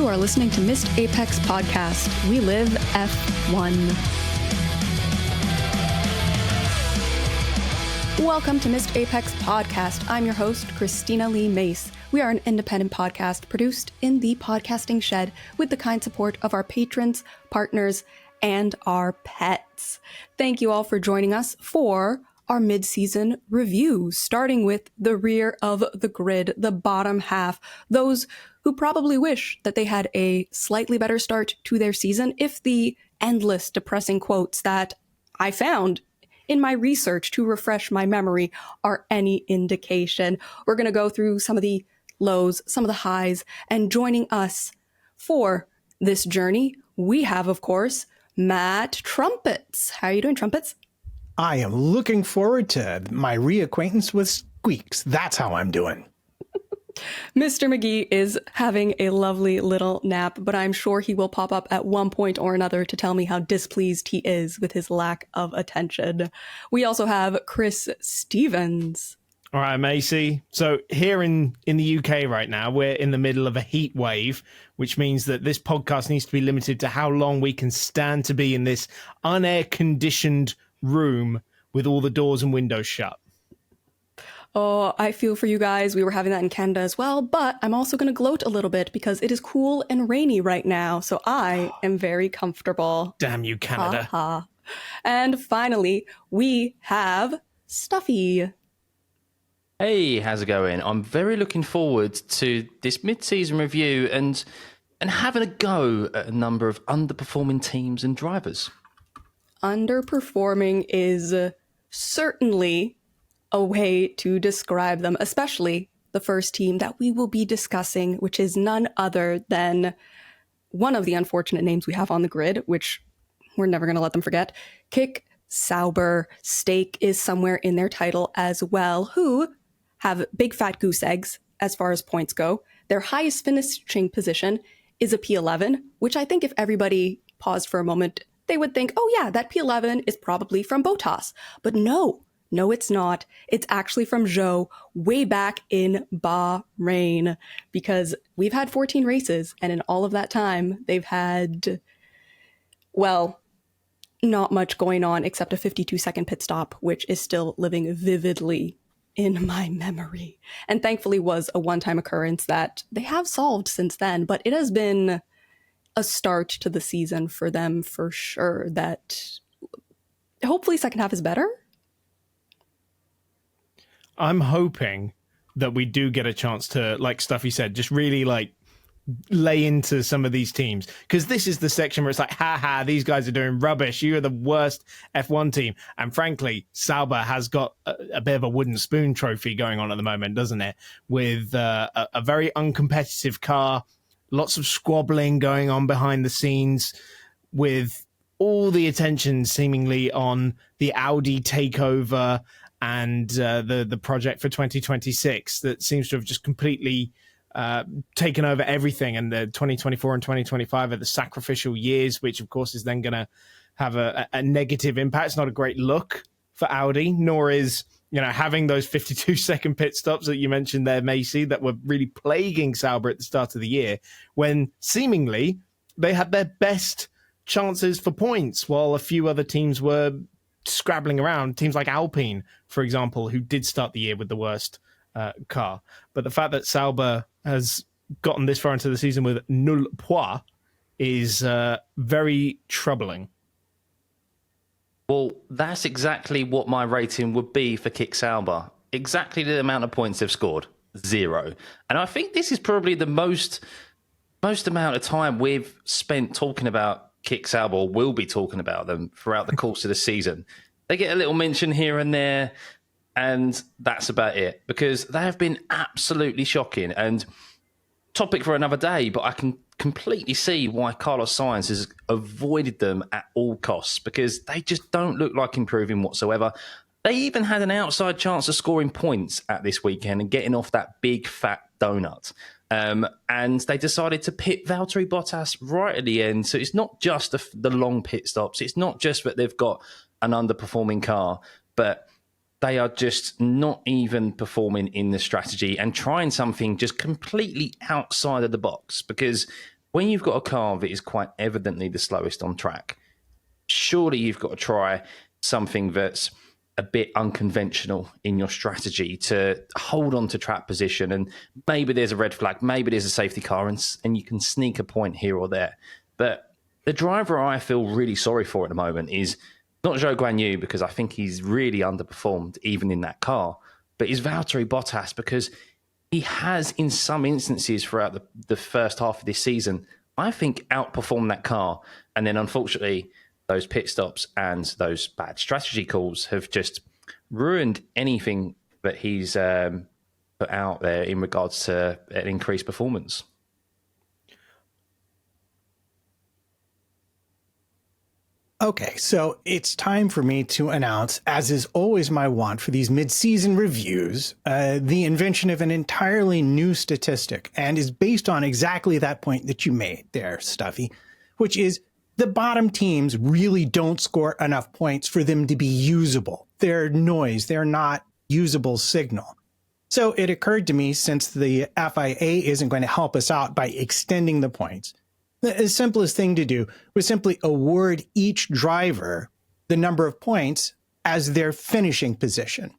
You are listening to Missed Apex Podcast. We live F1. Welcome to Missed Apex Podcast. I'm your host, Christina Lee Mace. We are an independent podcast produced in the podcasting shed with the kind support of our patrons, partners, and our pets. Thank you all for joining us for our mid-season review, starting with the rear of the grid, the bottom half, those who probably wish that they had a slightly better start to their season if the endless depressing quotes that I found in my research to refresh my memory are any indication. We're going to go through some of the lows, some of the highs, and joining us for this journey, we have, of course, Matt Trumpets. How are you doing, Trumpets? I am looking forward to my reacquaintance with Squeaks. That's how I'm doing. Mr. McGee is having a lovely little nap, but I'm sure he will pop up at one point or another to tell me how displeased he is with his lack of attention. We also have Chris Stevens. All right, Macy. So here in the UK right now, we're in the middle of a heat wave, which means that this podcast needs to be limited to how long we can stand to be in this unair-conditioned room with all the doors and windows shut. Oh, I feel for you guys. We were having that in Canada as well, but I'm also going to gloat a little bit because it is cool and rainy right now, so I am very comfortable. Damn you, Canada. Ha. And finally, we have Stuffy. Hey, how's it going? I'm very looking forward to this mid-season review and having a go at a number of underperforming teams and drivers. Underperforming is certainly a way to describe them, especially the first team that we will be discussing, which is none other than one of the unfortunate names we have on the grid, which we're never going to let them forget. Kick Sauber. Steak is somewhere in their title as well, who have big fat goose eggs as far as points go. Their highest finishing position is a P11, which I think if everybody paused for a moment, they would think, oh yeah, that P11 is probably from Bottas. But no, it's not. It's actually from Zhou way back in Bahrain, because we've had 14 races, and in all of that time, they've had, well, not much going on except a 52-second pit stop, which is still living vividly in my memory. And thankfully was a one-time occurrence that they have solved since then, but it has been a start to the season for them for sure that hopefully second half is better. I'm hoping that we do get a chance to, like Stuffy said, just really lay into some of these teams, because this is the section where it's like, ha, these guys are doing rubbish. You're the worst F1 team. And frankly, Sauber has got a bit of a wooden spoon trophy going on at the moment, doesn't it? With a very uncompetitive car, lots of squabbling going on behind the scenes, with all the attention seemingly on the Audi takeover and the project for 2026 that seems to have just completely taken over everything. And the 2024 and 2025 are the sacrificial years, which of course is then going to have a negative impact. It's not a great look for Audi, nor is, having those 52-second pit stops that you mentioned there, Macy, that were really plaguing Sauber at the start of the year, when seemingly they had their best chances for points, while a few other teams were scrabbling around. Teams like Alpine, for example, who did start the year with the worst car. But the fact that Sauber has gotten this far into the season with nul points is very troubling. Well, that's exactly what my rating would be for Kick Sauber. Exactly the amount of points they've scored. 0. And I think this is probably the most amount of time we've spent talking about Kick Sauber, or will be talking about them throughout the course of the season. They get a little mention here and there, and that's about it, because they have been absolutely shocking. And topic for another day, but I can completely see why Carlos Sainz has avoided them at all costs, because they just don't look like improving whatsoever. They even had an outside chance of scoring points at this weekend and getting off that big fat donut. And they decided to pit Valtteri Bottas right at the end. So it's not just the long pit stops. It's not just that they've got an underperforming car, but they are just not even performing in the strategy and trying something just completely outside of the box. Because when you've got a car that is quite evidently the slowest on track, surely you've got to try something that's a bit unconventional in your strategy to hold on to track position. And maybe there's a red flag, maybe there's a safety car, and you can sneak a point here or there. But the driver I feel really sorry for at the moment is not Zhou Guanyu, because I think he's really underperformed even in that car, but is Valtteri Bottas, because he has, in some instances throughout the first half of this season, I think outperformed that car. And then unfortunately, those pit stops and those bad strategy calls have just ruined anything that he's put out there in regards to an increased performance. Okay, so it's time for me to announce, as is always my wont for these mid-season reviews, the invention of an entirely new statistic, and is based on exactly that point that you made there, Stuffy, which is the bottom teams really don't score enough points for them to be usable. They're noise. They're not usable signal. So it occurred to me, since the FIA isn't going to help us out by extending the points, the simplest thing to do was simply award each driver the number of points as their finishing position.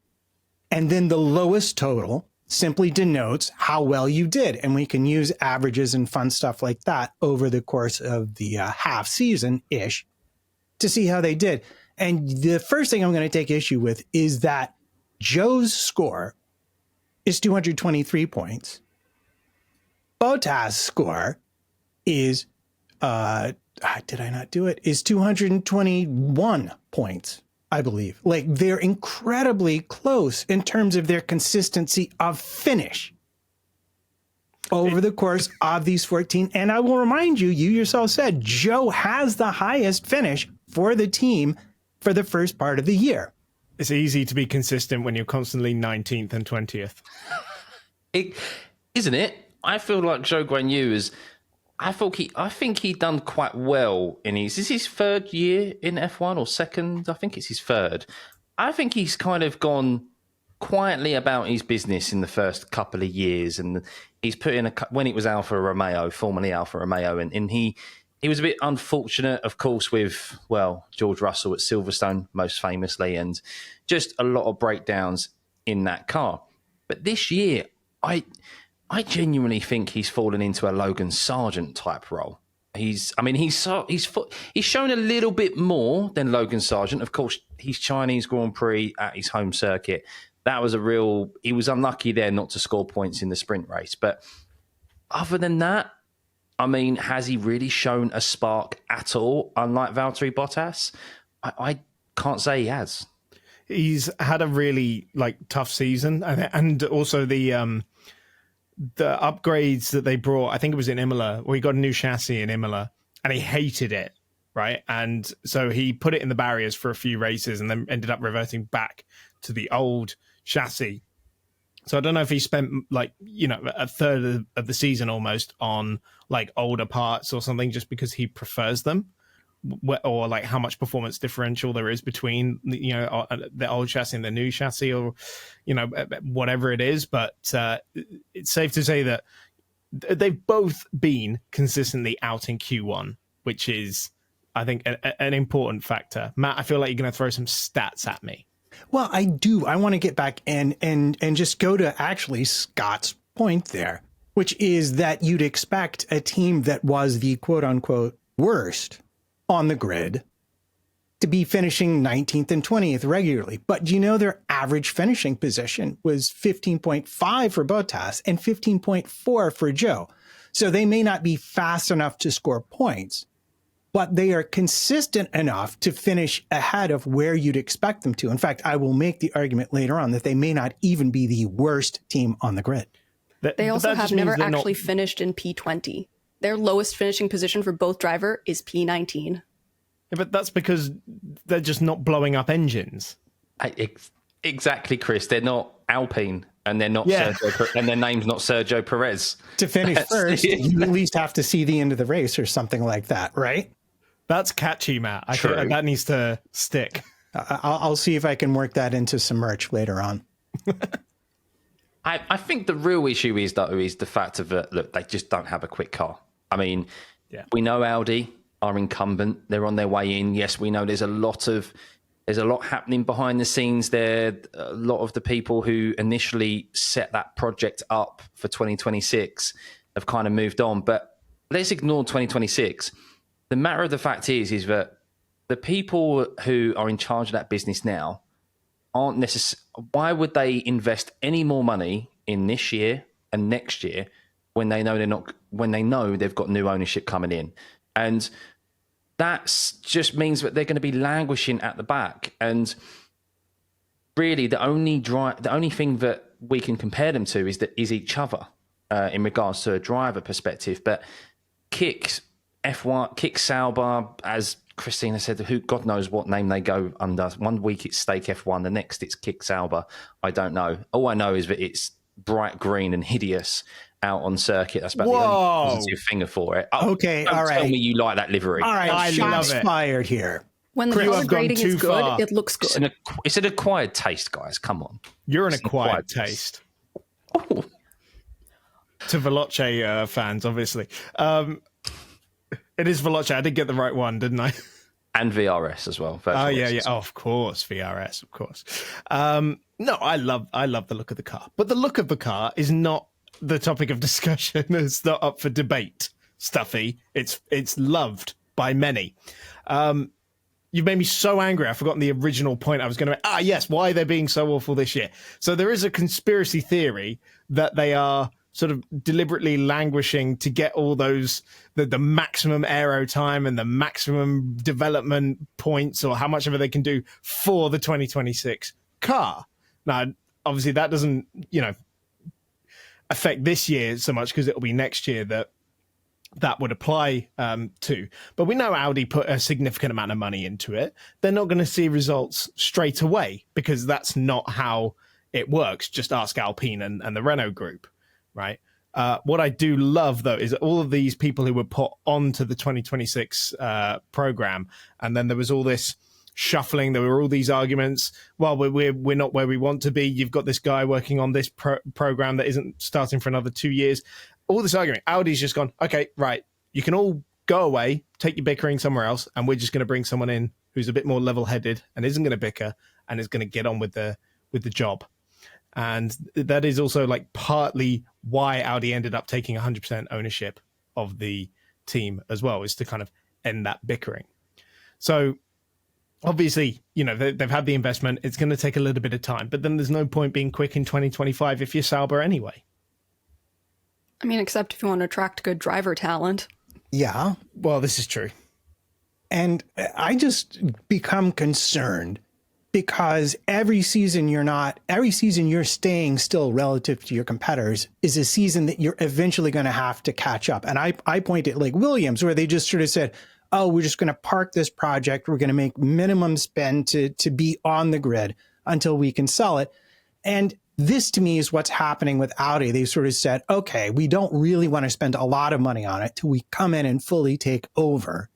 And then the lowest total simply denotes how well you did. And we can use averages and fun stuff like that over the course of the half season-ish to see how they did. And the first thing I'm going to take issue with is that Joe's score is 223 points. Bottas' score is, did I not do it? Is 221 points, I believe. Like, they're incredibly close in terms of their consistency of finish over the course of these 14. And I will remind you, you yourself said Joe has the highest finish for the team for the first part of the year. It's easy to be consistent when you're constantly 19th and 20th. Isn't it? I feel like Zhou Guanyu is... I think he done quite well in his... Is his third year in F1 or second? I think it's his third. I think he's kind of gone quietly about his business in the first couple of years, and he's put in when it was Alfa Romeo, formerly Alfa Romeo, and he was a bit unfortunate, of course, with, well, George Russell at Silverstone, most famously, and just a lot of breakdowns in that car. But this year, I genuinely think he's fallen into a Logan Sargent type role. He's shown a little bit more than Logan Sargent. Of course, his Chinese Grand Prix at his home circuit, that was he was unlucky there not to score points in the sprint race. But other than that, I mean, has he really shown a spark at all, unlike Valtteri Bottas? I can't say he has. He's had a really tough season, and also the upgrades that they brought. I think it was in Imola, where he got a new chassis in Imola, and he hated it, right? And so he put it in the barriers for a few races, and then ended up reverting back to the old chassis. So I don't know if he spent a third of the season almost on older parts or something, just because he prefers them, or how much performance differential there is between the old chassis and the new chassis, or whatever it is. But it's safe to say that they've both been consistently out in Q1, which is, I think, an important factor. Matt, I feel like you're going to throw some stats at me. Well, I do. I want to get back and just go to actually Scott's point there, which is that you'd expect a team that was the quote unquote worst on the grid to be finishing 19th and 20th regularly. But their average finishing position was 15.5 for Bottas and 15.4 for Joe. So they may not be fast enough to score points, but they are consistent enough to finish ahead of where you'd expect them to. In fact, I will make the argument later on that they may not even be the worst team on the grid. They also have never actually finished in P20. Their lowest finishing position for both driver is P19. Yeah, but that's because they're just not blowing up engines. Exactly, Chris. They're not Alpine, and they're not Sergio, and their name's not Sergio Perez. To finish first, you at least have to see the end of the race or something like that, right? That's catchy, Matt. I feel like that needs to stick. I'll see if I can work that into some merch later on. I think the real issue is the fact of look, they just don't have a quick car. I mean, Yeah. we know Audi are incumbent. They're on their way in. Yes, we know there's a lot happening behind the scenes there. A lot of the people who initially set that project up for 2026 have kind of moved on. But let's ignore 2026. The matter of the fact is that the people who are in charge of that business now aren't necessarily. Why would they invest any more money in this year and next year when they know they're not? When they know they've got new ownership coming in, and that just means that they're going to be languishing at the back. And really, the only thing that we can compare them to is each other in regards to a driver perspective. But Kick Sauber, as Cristina said, who God knows what name they go under. One week it's Stake F1, the next it's Kick Sauber. I don't know. All I know is that it's bright green and hideous out on circuit. That's about the only positive finger for it. Okay, don't all right. tell me you like that livery. All right, I shots love it. fired here. When the Chris, color I've gone grading too is good, far. it looks good. It's an acquired taste, guys. Come on. You're an It's an acquired taste. Oh. To Veloce fans, obviously. It is Veloce. I did get the right one, didn't I? And VRS as well. Oh yeah. Oh, of course, VRS, of course. No, I love the look of the car, but the look of the car is not the topic of discussion. It's not up for debate. Stuffy. It's loved by many. You've made me so angry. I've forgotten the original point I was going to make. Yes, why they're being so awful this year. So there is a conspiracy theory that they are sort of deliberately languishing to get all those, the maximum aero time and the maximum development points or how much of it they can do for the 2026 car. Now, obviously that doesn't, affect this year so much because it'll be next year that would apply to. But we know Audi put a significant amount of money into it. They're not going to see results straight away because that's not how it works. Just ask Alpine and the Renault group, right? What I do love, though, is all of these people who were put onto the 2026 program, and then there was all this shuffling. There were all these arguments. Well, we're not where we want to be. You've got this guy working on this program that isn't starting for another 2 years. All this argument. Audi's just gone, okay, right, you can all go away, take your bickering somewhere else, and we're just going to bring someone in who's a bit more level-headed and isn't going to bicker and is going to get on with the job. And that is also like partly why Audi ended up taking 100% ownership of the team as well, is to kind of end that bickering. So obviously, they've had the investment. It's going to take a little bit of time, but then there's no point being quick in 2025 if you're Sauber anyway. I mean, except if you want to attract good driver talent. Yeah. Well, this is true. And I just become concerned because every season you're staying still relative to your competitors is a season that you're eventually going to have to catch up. And I point at like Williams, where they just sort of said, oh, we're just going to park this project. We're going to make minimum spend to be on the grid until we can sell it. And this to me is what's happening with Audi. They sort of said, okay, we don't really want to spend a lot of money on it till we come in and fully take over.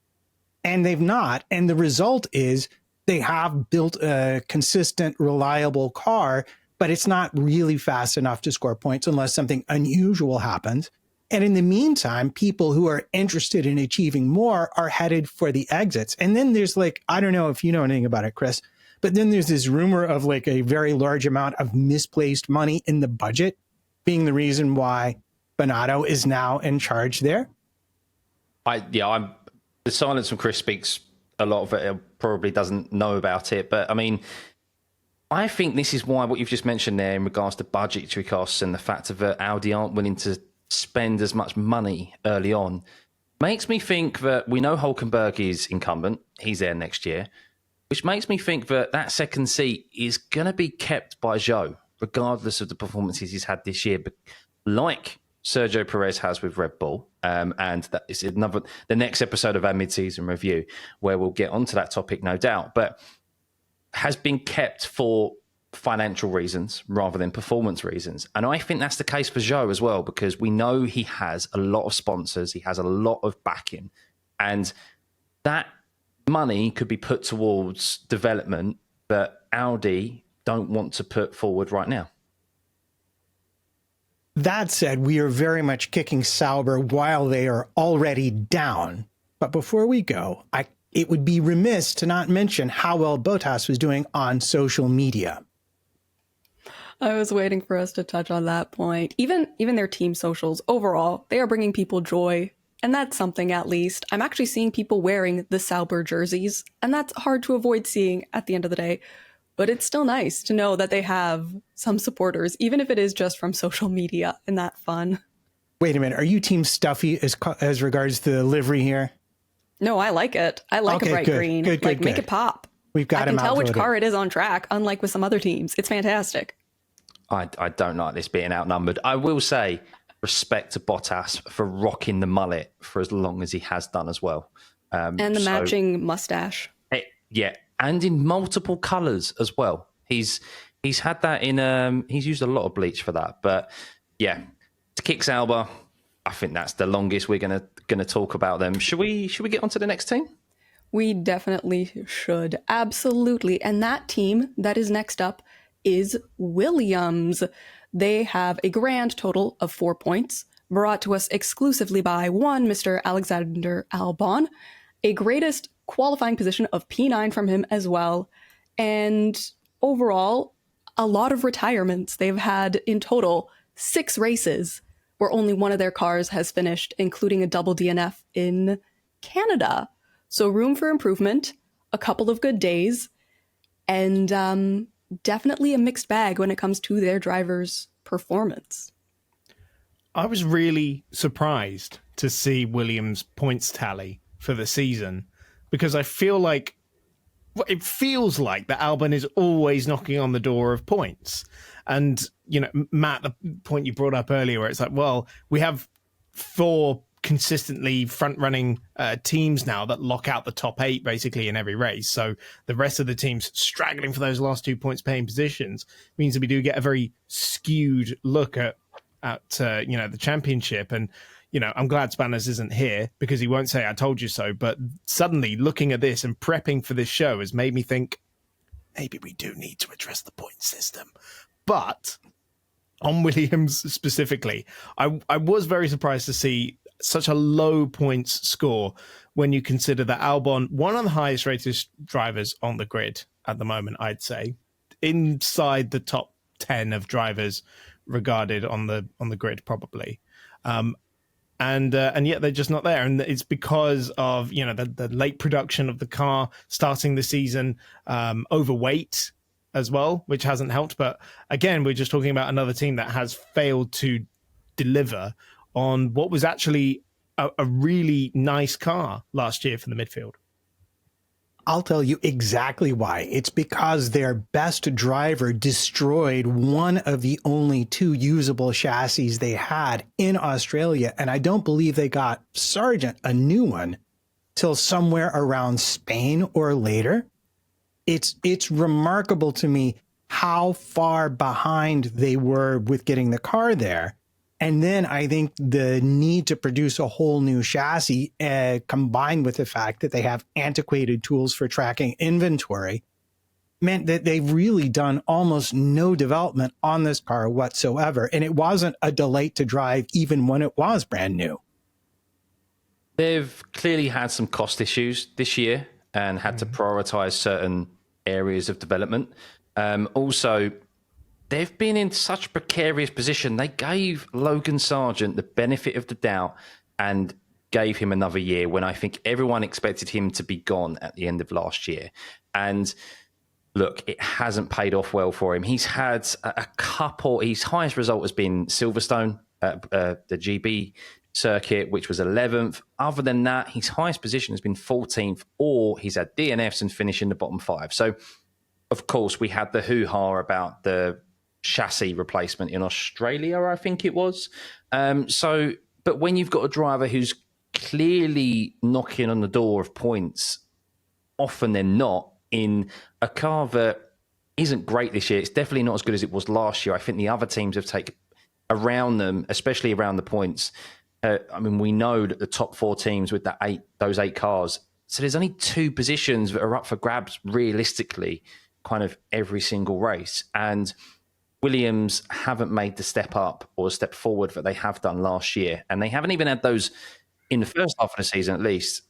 And they've not. And the result is they have built a consistent, reliable car, but it's not really fast enough to score points unless something unusual happens. And in the meantime, people who are interested in achieving more are headed for the exits. And then there's I don't know if you know anything about it, Chris, but then there's this rumor of a very large amount of misplaced money in the budget being the reason why Bonato is now in charge there. The silence from Chris speaks a lot of it. Probably doesn't know about it, but I mean, I think this is why what you've just mentioned there in regards to budgetary costs and the fact that Audi aren't willing to spend as much money early on makes me think that we know Hulkenberg is incumbent. He's there next year, which makes me think that second seat is going to be kept by Zhou, regardless of the performances he's had this year, but like Sergio Perez has with Red Bull. And that is the next episode of our mid-season review, where we'll get onto that topic, no doubt, but has been kept for financial reasons rather than performance reasons. And I think that's the case for Zhou as well, because we know he has a lot of sponsors, he has a lot of backing, and that money could be put towards development that Audi don't want to put forward right now. That said, we are very much kicking Sauber while they are already down. But before we go, it would be remiss to not mention how well Bottas was doing on social media. I was waiting for us to touch on that point. Even their team socials, overall, they are bringing people joy. And that's something, at least. I'm actually seeing people wearing the Sauber jerseys, and that's hard to avoid seeing at the end of the day. But it's still nice to know that they have some supporters, even if it is just from social media, and that's fun. Wait a minute. Are you Team Stuffy as regards the livery here? No, I like it. I like a bright green. Good, make it pop. We've got him I can tell which outvoted. car it is on track, unlike with some other teams. It's fantastic. I don't like this being outnumbered. I will say respect to Bottas for rocking the mullet for as long as he has done as well. And the matching mustache. Yeah, and in multiple colours as well. He's had that in. He's used a lot of bleach for that. But yeah, to kick Sauber, I think that's the longest we're gonna talk about them. Should we get on to the next team? We definitely should. Absolutely. And that team that is next up is Williams. They have a grand total of 4 points, brought to us exclusively by one Mr. Alexander Albon, a greatest qualifying position of P9 from him as well. And overall, a lot of retirements. They've had in total 6 races where only one of their cars has finished, including a double DNF in Canada. So room for improvement, a couple of good days, and definitely a mixed bag when it comes to their drivers' performance. I was really surprised to see Williams' points tally for the season, because I feel like it feels like that Albon is always knocking on the door of points. And, you know, Matt, the point you brought up earlier, where it's like, well, we have 4 consistently front-running teams now that lock out the top 8 basically in every race. So the rest of the teams straggling for those last 2 points paying positions means that we do get a very skewed look at the championship. And I'm glad Spanners isn't here, because he won't say I told you so. But suddenly looking at this and prepping for this show has made me think maybe we do need to address the point system. But on Williams specifically, I was very surprised to see such a low points score when you consider that Albon, one of the highest rated drivers on the grid at the moment, I'd say, inside the top 10 of drivers regarded on the grid, probably. And yet they're just not there. And it's because of, the late production of the car, starting the season overweight as well, which hasn't helped. But again, we're just talking about another team that has failed to deliver on what was actually a really nice car last year for the midfield. I'll tell you exactly why. It's because their best driver destroyed one of the only 2 usable chassis they had in Australia. And I don't believe they got Sargent a new one till somewhere around Spain or later. It's remarkable to me how far behind they were with getting the car there. And then I think the need to produce a whole new chassis, combined with the fact that they have antiquated tools for tracking inventory, meant that they've really done almost no development on this car whatsoever. And it wasn't a delight to drive even when it was brand new. They've clearly had some cost issues this year and had to prioritize certain areas of development. Also, they've been in such a precarious position. They gave Logan Sargent the benefit of the doubt and gave him another year when I think everyone expected him to be gone at the end of last year. And look, it hasn't paid off well for him. He's had a couple, his highest result has been Silverstone, the GB circuit, which was 11th. Other than that, his highest position has been 14th, or he's had DNFs and finish in the bottom 5. So, of course, we had the hoo-ha about the chassis replacement in Australia, I think it was. But when you've got a driver who's clearly knocking on the door of points, often than not, in a car that isn't great this year, it's definitely not as good as it was last year. I think the other teams have taken around them, especially around the points. We know that the top 4 teams with those 8 cars, so there's only 2 positions that are up for grabs realistically, kind of every single race. And Williams haven't made the step up or the step forward that they have done last year. And they haven't even had those, in the first half of the season at least,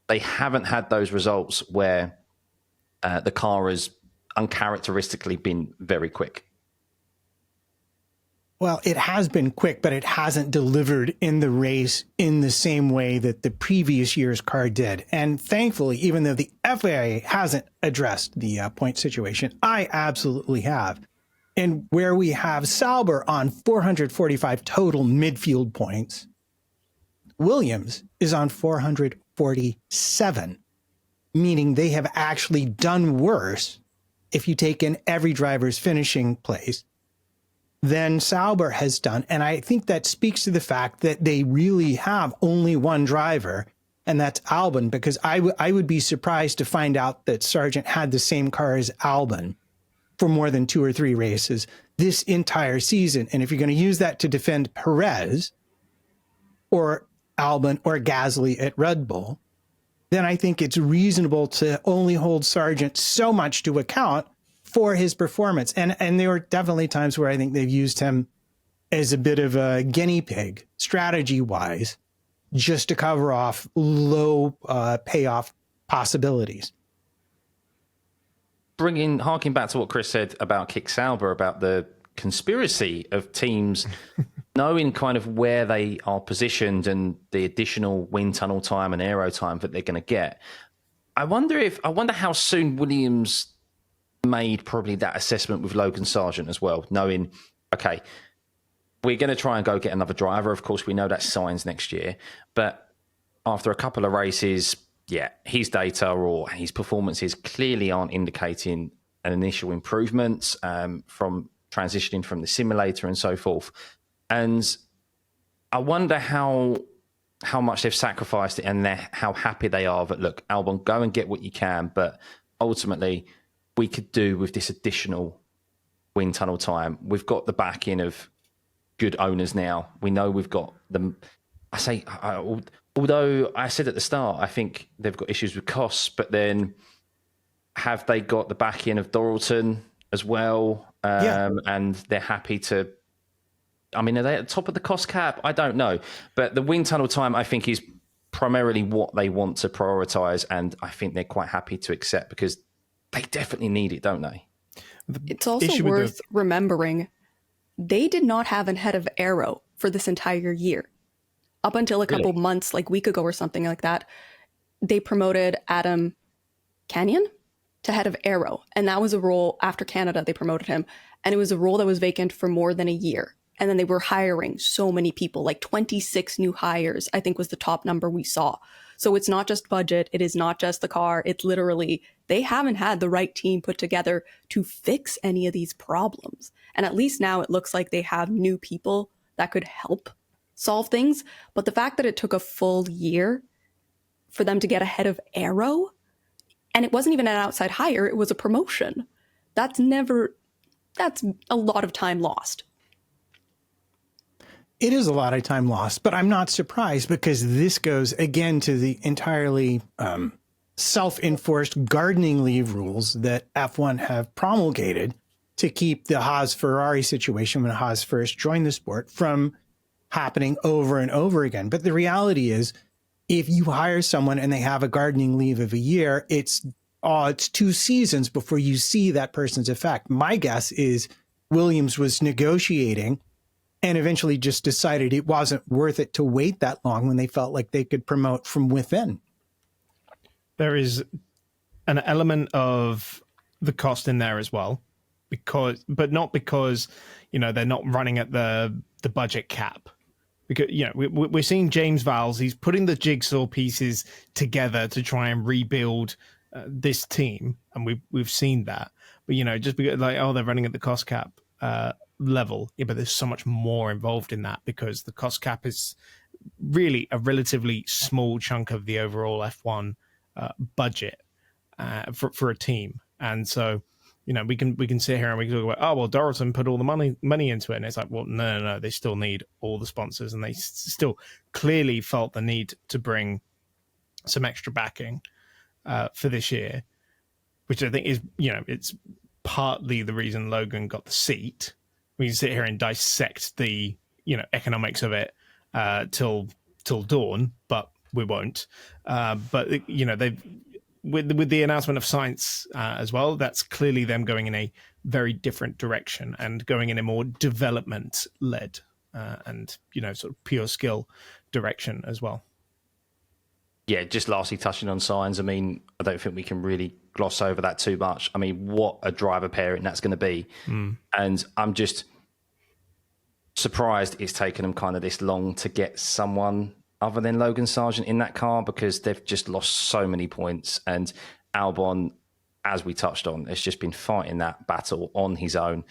they haven't had those results where the car has uncharacteristically been very quick. Well, it has been quick, but it hasn't delivered in the race in the same way that the previous year's car did. And thankfully, even though the FIA hasn't addressed the point situation, I absolutely have. And where we have Sauber on 445 total midfield points, Williams is on 447, meaning they have actually done worse if you take in every driver's finishing place than Sauber has done. And I think that speaks to the fact that they really have only one driver, and that's Albon, because I would be surprised to find out that Sargent had the same car as Albon for more than 2 or 3 races this entire season. And if you're going to use that to defend Perez or Albon or Gasly at Red Bull, then I think it's reasonable to only hold Sargent so much to account for his performance. And there were definitely times where I think they've used him as a bit of a guinea pig, strategy-wise, just to cover off low payoff possibilities. Harking back to what Chris said about Kick Sauber, about the conspiracy of teams knowing kind of where they are positioned and the additional wind tunnel time and aero time that they're going to get. I wonder how soon Williams made probably that assessment with Logan Sargent as well, knowing, okay, we're going to try and go get another driver. Of course, we know that's Sainz next year, but after a couple of races, his data or his performances clearly aren't indicating an initial improvement from transitioning from the simulator and so forth. And I wonder how much they've sacrificed it and how happy they are that, look, Albon, go and get what you can, but ultimately we could do with this additional wind tunnel time. We've got the backing of good owners now. We know we've got them. Although I said at the start, I think they've got issues with costs, but then have they got the backing of Doralton as well? And they're happy to, I mean, are they at the top of the cost cap? I don't know. But the wind tunnel time, I think, is primarily what they want to prioritize. And I think they're quite happy to accept because they definitely need it, don't they? It's also worth remembering they did not have a head of aero for this entire year. Up until a couple months, like a week ago or something like that, they promoted Adam Canyon to head of aero. And that was a role after Canada, they promoted him. And it was a role that was vacant for more than a year. And then they were hiring so many people, like 26 new hires, I think was the top number we saw. So it's not just budget. It is not just the car. It's literally, they haven't had the right team put together to fix any of these problems. And at least now it looks like they have new people that could help solve things. But the fact that it took a full year for them to get ahead of aero, and it wasn't even an outside hire, it was a promotion. That's a lot of time lost. It is a lot of time lost, but I'm not surprised because this goes again to the entirely self-enforced gardening leave rules that F1 have promulgated to keep the Haas Ferrari situation when Haas first joined the sport from happening over and over again. But the reality is, if you hire someone and they have a gardening leave of a year, it's 2 seasons before you see that person's effect. My guess is Williams was negotiating and eventually just decided it wasn't worth it to wait that long when they felt like they could promote from within. There is an element of the cost in there as well, but not because, they're not running at the budget cap. Because, we're seeing James Vowles, he's putting the jigsaw pieces together to try and rebuild this team. And we've seen that. But, just because they're running at the cost cap level. Yeah, but there's so much more involved in that because the cost cap is really a relatively small chunk of the overall F1 budget for a team. And so, we can sit here and we can talk about, Doralton put all the money into it. And it's like, well, no, they still need all the sponsors and they still clearly felt the need to bring some extra backing for this year, which I think is, it's partly the reason Logan got the seat. We can sit here and dissect the economics of it till dawn, but we won't. But they've with the announcement of Science as well. That's clearly them going in a very different direction and going in a more development led and sort of pure skill direction as well. Yeah, just lastly touching on Signs, I mean, I don't think we can really gloss over that too much. I mean, what a driver pairing that's going to be. And I'm just surprised it's taken them kind of this long to get someone other than Logan Sargent in that car, because they've just lost so many points. And Albon, as we touched on, has just been fighting that battle on his own.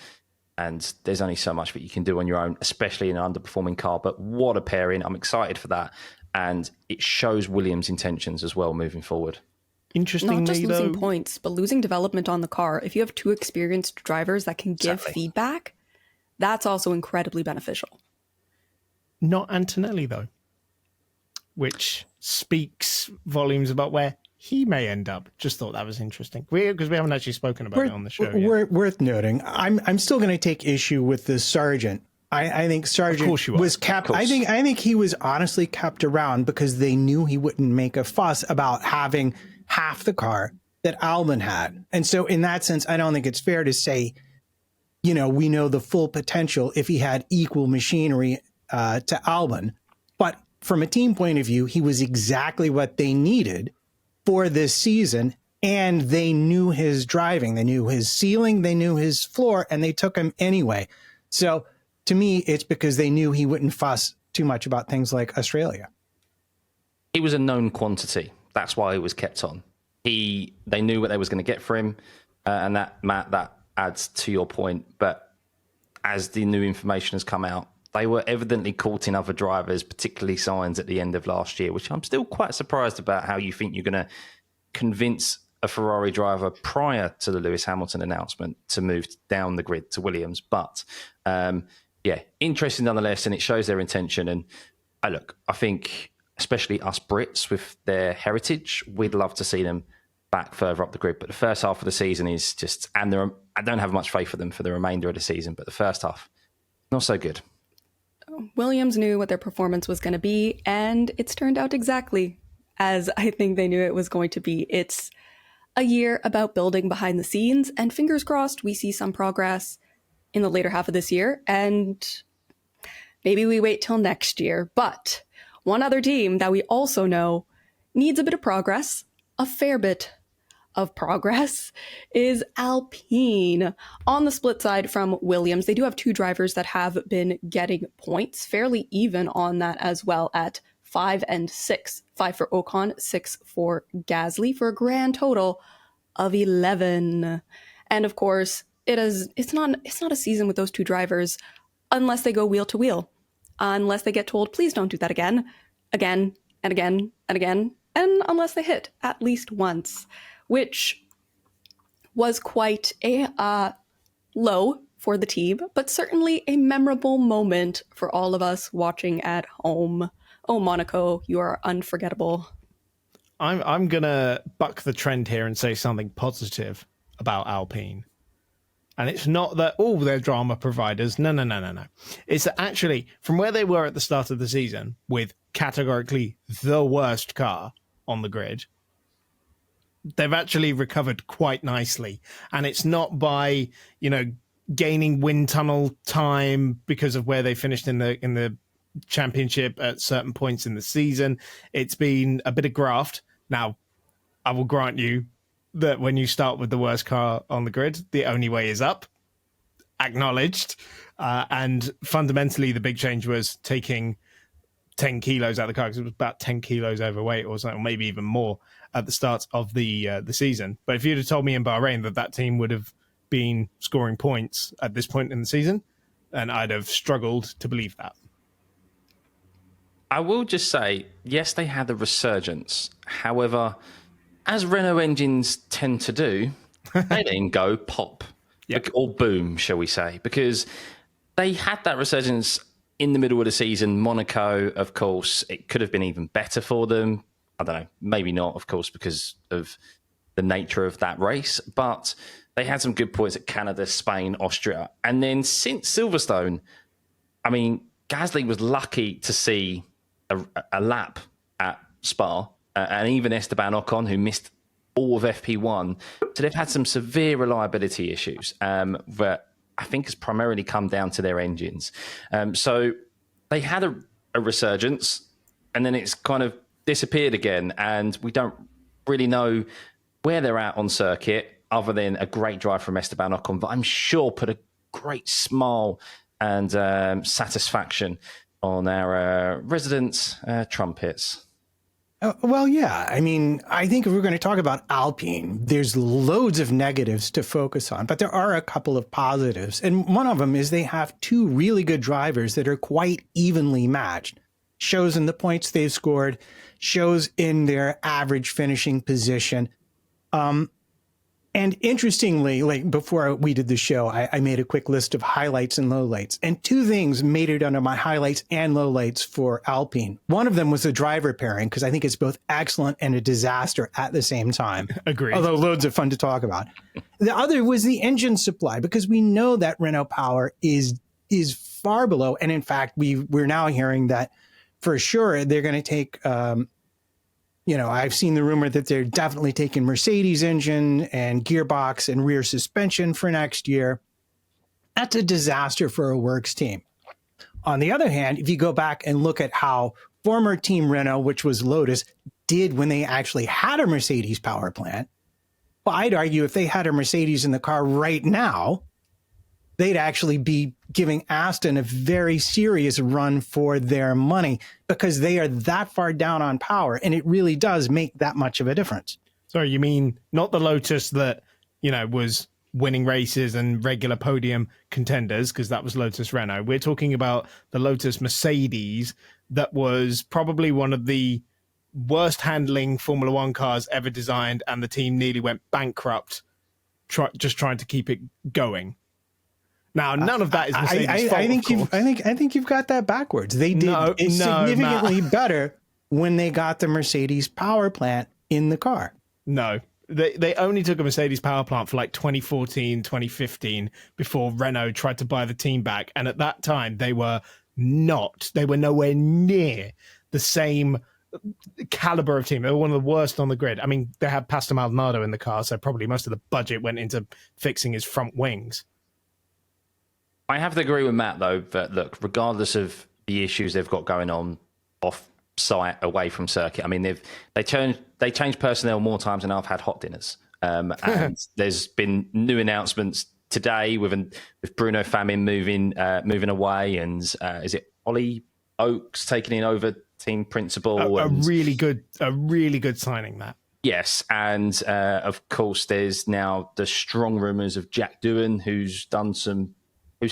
And there's only so much that you can do on your own, especially in an underperforming car. But what a pairing. I'm excited for that. And it shows Williams' intentions as well moving forward. Interestingly, not just losing points, but losing development on the car. If you have two experienced drivers that can give feedback, that's also incredibly beneficial. Not Antonelli, though, which speaks volumes about where he may end up. Just thought that was interesting, because we haven't actually spoken about it on the show yet. Worth noting. I'm still going to take issue with the Sargent. I think Sargent was kept. I think he was honestly kept around because they knew he wouldn't make a fuss about having half the car that Albon had. And so in that sense, I don't think it's fair to say, we know the full potential if he had equal machinery to Albon. But from a team point of view, he was exactly what they needed for this season. And they knew his driving, they knew his ceiling, they knew his floor, and they took him anyway. So to me, it's because they knew he wouldn't fuss too much about things like Australia. He was a known quantity. That's why he was kept on. They knew what they was going to get for him, and that, Matt, that adds to your point. But as the new information has come out, they were evidently courting other drivers, particularly Sainz at the end of last year, which I'm still quite surprised about how you think you're going to convince a Ferrari driver prior to the Lewis Hamilton announcement to move down the grid to Williams. But yeah, interesting nonetheless, and it shows their intention. And I think especially us Brits with their heritage, we'd love to see them back further up the grid. But the first half of the season is just, and I don't have much faith for them for the remainder of the season, but the first half, not so good. Williams knew what their performance was going to be, and it's turned out exactly as I think they knew it was going to be. It's a year about building behind the scenes, and fingers crossed we see some progress in the later half of this year, and maybe we wait till next year. But one other team that we also know needs a bit of progress, a fair bit of progress, is Alpine. On the split side from Williams, they do have two drivers that have been getting points, fairly even on that as well, at 5 and 6. 5 for Ocon, 6 for Gasly, for a grand total of 11. And of course, it's not a season with those two drivers unless they go wheel to wheel, unless they get told, please don't do that again, and again, and unless they hit at least once, which was quite a low for the team, but certainly a memorable moment for all of us watching at home. Oh, Monaco, you are unforgettable. I'm going to buck the trend here and say something positive about Alpine. And it's not that, they're drama providers. No. It's that actually, from where they were at the start of the season, with categorically the worst car on the grid, they've actually recovered quite nicely. And it's not by, gaining wind tunnel time because of where they finished in the championship at certain points in the season. It's been a bit of graft. Now, I will grant you that when you start with the worst car on the grid, the only way is up. Acknowledged. And fundamentally, the big change was taking 10 kilos out of the car, because it was about 10 kilos overweight or something, or maybe even more at the start of the season. But if you'd have told me in Bahrain that team would have been scoring points at this point in the season, then I'd have struggled to believe that. I will just say, yes, they had a resurgence. However, as Renault engines tend to do, they then go pop. Yep. Or boom, shall we say, because they had that resurgence in the middle of the season. Monaco, of course, it could have been even better for them. I don't know, maybe not, of course, because of the nature of that race. But They had some good points at Canada, Spain, Austria. And then since Silverstone, I mean, Gasly was lucky to see a lap at Spa, and even Esteban Ocon, who missed all of FP1. So they've had some severe reliability issues that I think has primarily come down to their engines. So they had a resurgence, and then it's kind of disappeared again, and we don't really know where they're at on circuit, other than a great drive from Esteban Ocon, but I'm sure put a great smile and satisfaction on our resident Trumpets. Well, yeah. I mean, I think if we're going to talk about Alpine, there's loads of negatives to focus on, but there are a couple of positives. And one of them is they have two really good drivers that are quite evenly matched. Shows in the points they've scored, shows in their average finishing position. And interestingly, like before we did the show, I made a quick list of highlights and lowlights, and two things made it under my highlights and lowlights for Alpine. One of them was the driver pairing, because I think it's both excellent and a disaster at the same time. Agreed. Although loads of fun to talk about. The other was the engine supply, because we know that Renault power is far below. And in fact, we're now hearing that for sure they're going to take I've seen the rumor that they're definitely taking Mercedes engine and gearbox and rear suspension for next year. That's a disaster for a works team. On the other hand, if you go back and look at how former Team Renault, which was Lotus, did when they actually had a Mercedes power plant, well, I'd argue if they had a Mercedes in the car right now, they'd actually be giving Aston a very serious run for their money, because they are that far down on power, and it really does make that much of a difference. Sorry, you mean not the Lotus that, was winning races and regular podium contenders, because that was Lotus Renault. We're talking about the Lotus Mercedes that was probably one of the worst handling Formula One cars ever designed, and the team nearly went bankrupt just trying to keep it going. Now, none of that is Mercedes' fault. I think you've got that backwards. They did significantly better when they got the Mercedes power plant in the car. No, they only took a Mercedes power plant for like 2014, 2015 before Renault tried to buy the team back. And at that time, they were nowhere near the same caliber of team. They were one of the worst on the grid. I mean, they had Pastor Maldonado in the car, so probably most of the budget went into fixing his front wings. I have to agree with Matt, though, that look, regardless of the issues they've got going on off site, away from circuit, I mean, they changed personnel more times than I've had hot dinners. And there's been new announcements today with Bruno Famin moving away, and is it Ollie Oakes taking in over team principal? A really good signing, that. Yes, and of course, there's now the strong rumours of Jack Doohan, who's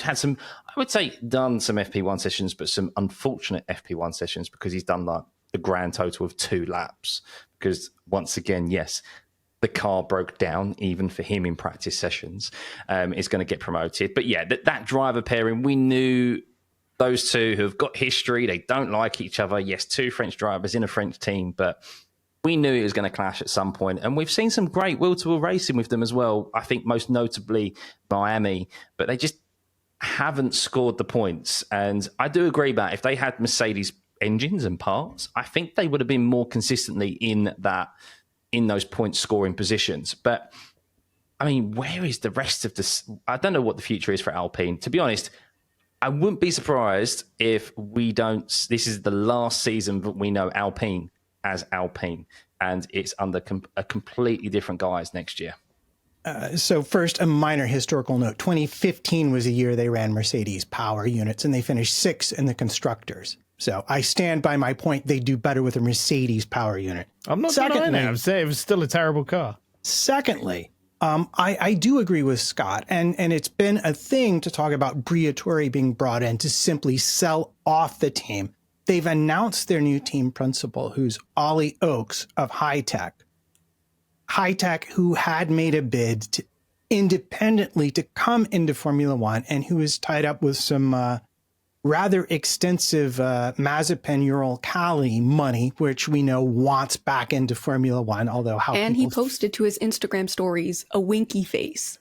had some, I would say, done some FP1 sessions, but some unfortunate FP1 sessions, because he's done like the grand total of 2 laps. Because once again, yes, the car broke down even for him in practice sessions. Is going to get promoted. But yeah, that driver pairing, we knew those two have got history. They don't like each other. Yes, 2 French drivers in a French team, but we knew it was going to clash at some point. And we've seen some great wheel-to-wheel racing with them as well. I think most notably Miami, but they just haven't scored the points. And I do agree that if they had Mercedes engines and parts, I think they would have been more consistently in those point scoring positions. But I mean, where is the rest of this? I don't know what the future is for Alpine. To be honest, I wouldn't be surprised if this is the last season that we know Alpine as Alpine, and it's under a completely different guise next year. So first, a minor historical note. 2015 was the year they ran Mercedes power units, and they finished 6th in the constructors. So I stand by my point. They do better with a Mercedes power unit. I'm not denying it. I'm saying it was still a terrible car. Secondly, I do agree with Scott, and it's been a thing to talk about Briatore being brought in to simply sell off the team. They've announced their new team principal, who's Ollie Oakes of High Tech, who had made a bid independently to come into Formula One, and who is tied up with some rather extensive Mazepin Ural-Kali money, which we know wants back into Formula One. Although he posted to his Instagram stories a winky face.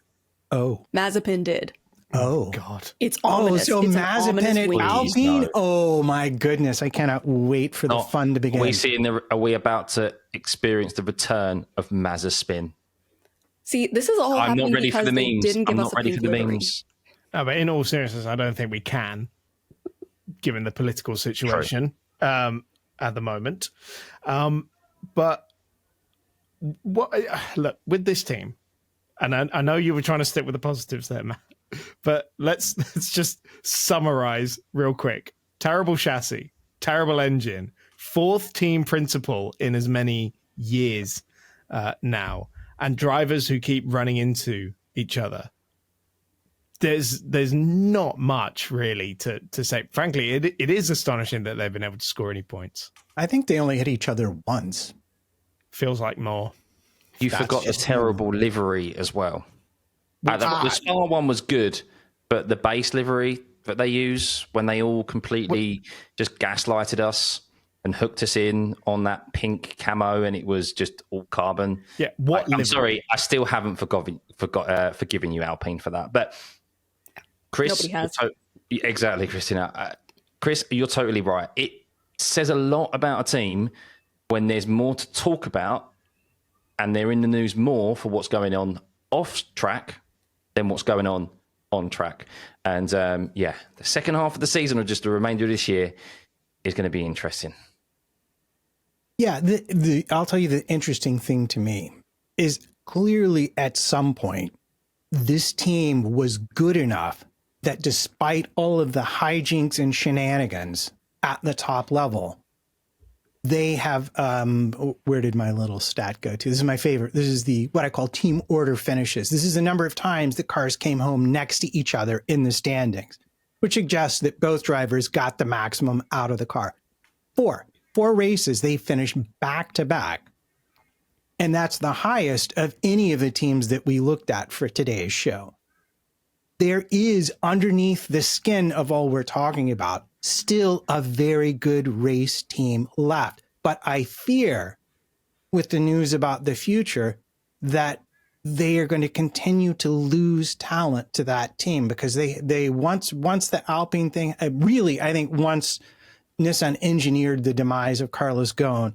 Oh. Mazepin did. Oh. God. It's ominous. So it's Mazepin at wink. Alpine? No. Oh my goodness. I cannot wait for the fun to begin. Are we about to experience the return of Mazepin? See, this is all I'm happening not ready for because the they memes. didn't give I'm us not a ready pink for the livery. memes. No, but in all seriousness, I don't think we can, given the political situation at the moment. But look, with this team, and I know you were trying to stick with the positives there, Matt, but let's just summarize real quick. Terrible chassis, terrible engine, fourth team principal in as many years now, and drivers who keep running into each other. There's not much really to say. Frankly, it is astonishing that they've been able to score any points. I think they only hit each other once. Feels like more. You That's forgot the just terrible livery as well. The Spa one was good, but the base livery that they use when they all completely just gaslighted us and hooked us in on that pink camo, and it was just all carbon. Yeah, I'm sorry, I still haven't forgiven you, Alpine, for that. But Chris, Nobody has. Exactly, Christina. Chris, you're totally right. It says a lot about a team when there's more to talk about, and they're in the news more for what's going on off track than what's going on track. And the second half of the season, or just the remainder of this year, is going to be interesting. Yeah, I'll tell you the interesting thing to me is clearly at some point, this team was good enough that despite all of the hijinks and shenanigans at the top level, they have, where did my little stat go to? This is my favorite. This is what I call team order finishes. This is the number of times that cars came home next to each other in the standings, which suggests that both drivers got the maximum out of the car. Four races, they finished back to back. And that's the highest of any of the teams that we looked at for today's show. There is, underneath the skin of all we're talking about, still a very good race team left. But I fear, with the news about the future, that they are going to continue to lose talent to that team, because they once the Alpine thing, I think once Nissan engineered the demise of Carlos Ghosn,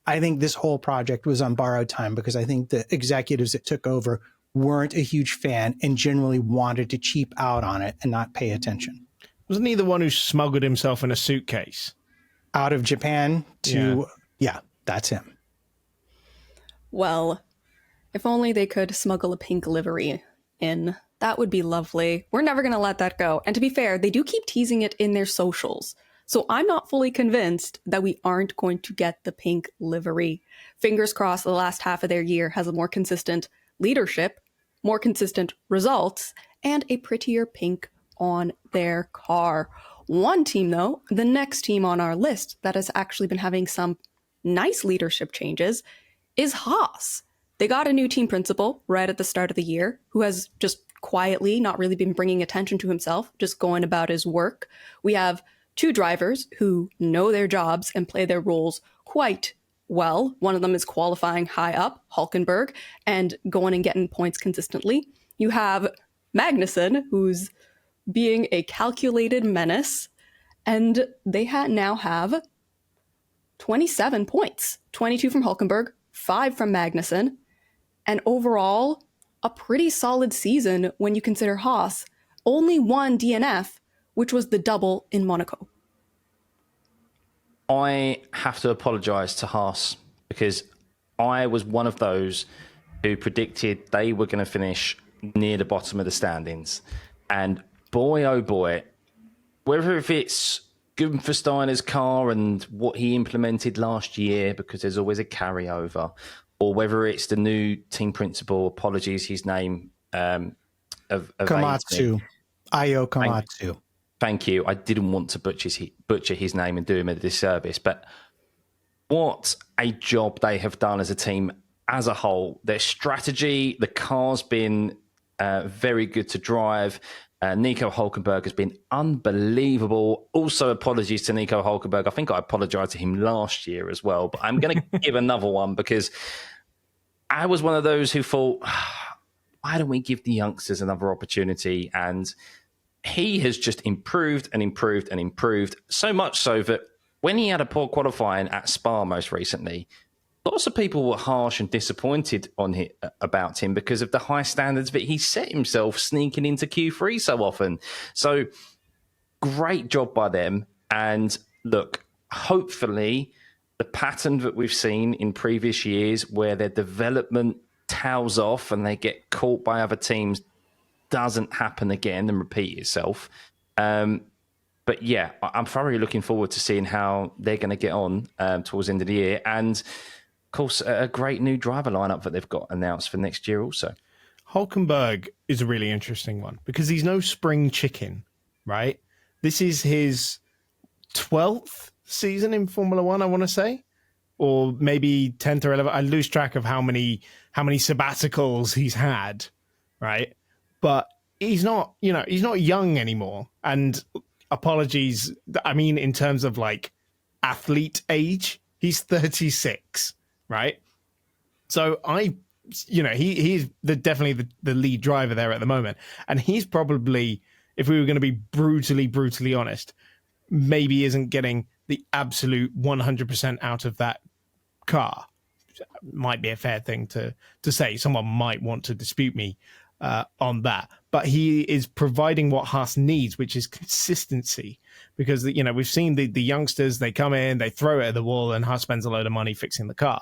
I think this whole project was on borrowed time, because I think the executives that took over weren't a huge fan and generally wanted to cheap out on it and not pay attention. Wasn't he the one who smuggled himself in a suitcase out of Japan to, yeah, that's him. Well, if only they could smuggle a pink livery in. That would be lovely. We're never going to let that go. And to be fair, they do keep teasing it in their socials. So I'm not fully convinced that we aren't going to get the pink livery. Fingers crossed the last half of their year has a more consistent leadership, more consistent results, and a prettier pink on their car. One team, though, the next team on our list that has actually been having some nice leadership changes is Haas. They got a new team principal right at the start of the year who has just quietly not really been bringing attention to himself, just going about his work. We have two drivers who know their jobs and play their roles quite well. One of them is qualifying high up, Hülkenberg, and going and getting points consistently. You have Magnussen, who's being a calculated menace, and they now have 27 points, 22 from Hülkenberg, 5 from Magnussen, and overall, a pretty solid season when you consider Haas only one DNF, which was the double in Monaco. I have to apologise to Haas, because I was one of those who predicted they were going to finish near the bottom of the standings. And boy, oh boy, whether if it's Gunther Steiner's car and what he implemented last year, because there's always a carryover, or whether it's the new team principal, apologies, his name of Komatsu, Ayo Komatsu. Thank you. I didn't want to butcher his name and do him a disservice, but what a job they have done as a team as a whole. Their strategy, the car's been very good to drive. Nico Hülkenberg has been unbelievable. Also, apologies to Nico Hülkenberg. I think I apologized to him last year as well, but I'm going to give another one, because I was one of those who thought, why don't we give the youngsters another opportunity? And he has just improved and improved and improved, so much so that when he had a poor qualifying at Spa most recently, lots of people were harsh and disappointed about him because of the high standards that he set himself sneaking into Q3 so often. So great job by them. And look, hopefully the pattern that we've seen in previous years where their development tails off and they get caught by other teams doesn't happen again and repeat itself. But yeah, I'm thoroughly looking forward to seeing how they're going to get on towards the end of the year. And of course, a great new driver lineup that they've got announced for next year also. Hulkenberg is a really interesting one because he's no spring chicken, right? This is his 12th season in Formula One, I want to say, or maybe 10th or 11th. I lose track of how many sabbaticals he's had, right? But he's not young anymore. And apologies, I mean, in terms of like athlete age, he's 36, right? So he's definitely the lead driver there at the moment. And he's probably, if we were going to be brutally honest, maybe isn't getting the absolute 100% out of that car. Might be a fair thing to say. Someone might want to dispute me on that. But he is providing what Haas needs, which is consistency. Because, we've seen the youngsters, they come in, they throw it at the wall, and Haas spends a load of money fixing the car.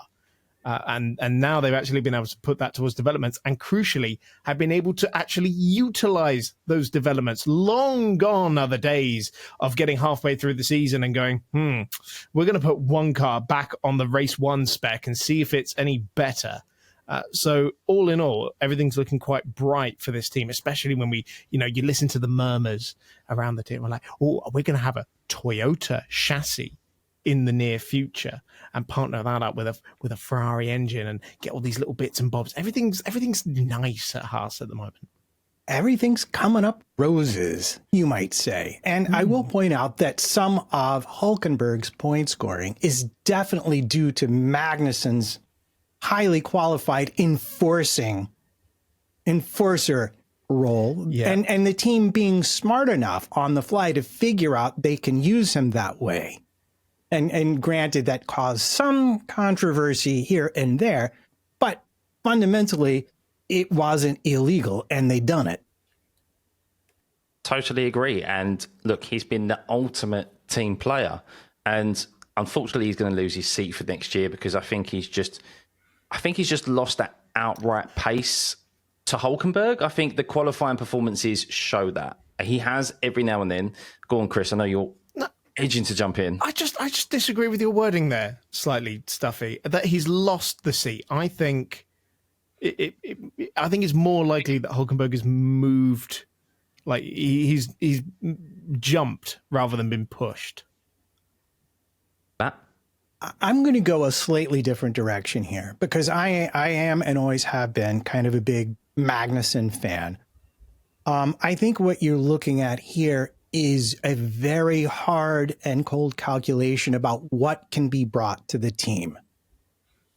And now they've actually been able to put that towards developments and crucially have been able to actually utilize those developments. Long gone are the days of getting halfway through the season and going, we're going to put one car back on the race one spec and see if it's any better. So all in all, everything's looking quite bright for this team, especially when you listen to the murmurs around the team. We're like, oh, we're going to have a Toyota chassis in the near future and partner that up with a Ferrari engine and get all these little bits and bobs. Everything's nice at Haas at the moment. Everything's coming up roses, you might say. And I will point out that some of Hulkenberg's point scoring is definitely due to Magnussen's highly qualified enforcer role, and the team being smart enough on the fly to figure out they can use him that way. And granted, that caused some controversy here and there, but fundamentally, it wasn't illegal, and they done it. Totally agree. And look, he's been the ultimate team player. And unfortunately, he's going to lose his seat for next year because I think he's just lost that outright pace to Hulkenberg. I think the qualifying performances show that. He has every now and then. Go on, Chris. I know you're edging to jump in. I just disagree with your wording there slightly, Stuffy. That he's lost the seat. I think it's more likely that Hulkenberg has moved, like he's jumped rather than been pushed. That. I'm going to go a slightly different direction here because I am and always have been kind of a big Magnussen fan. I think what you're looking at here is a very hard and cold calculation about what can be brought to the team.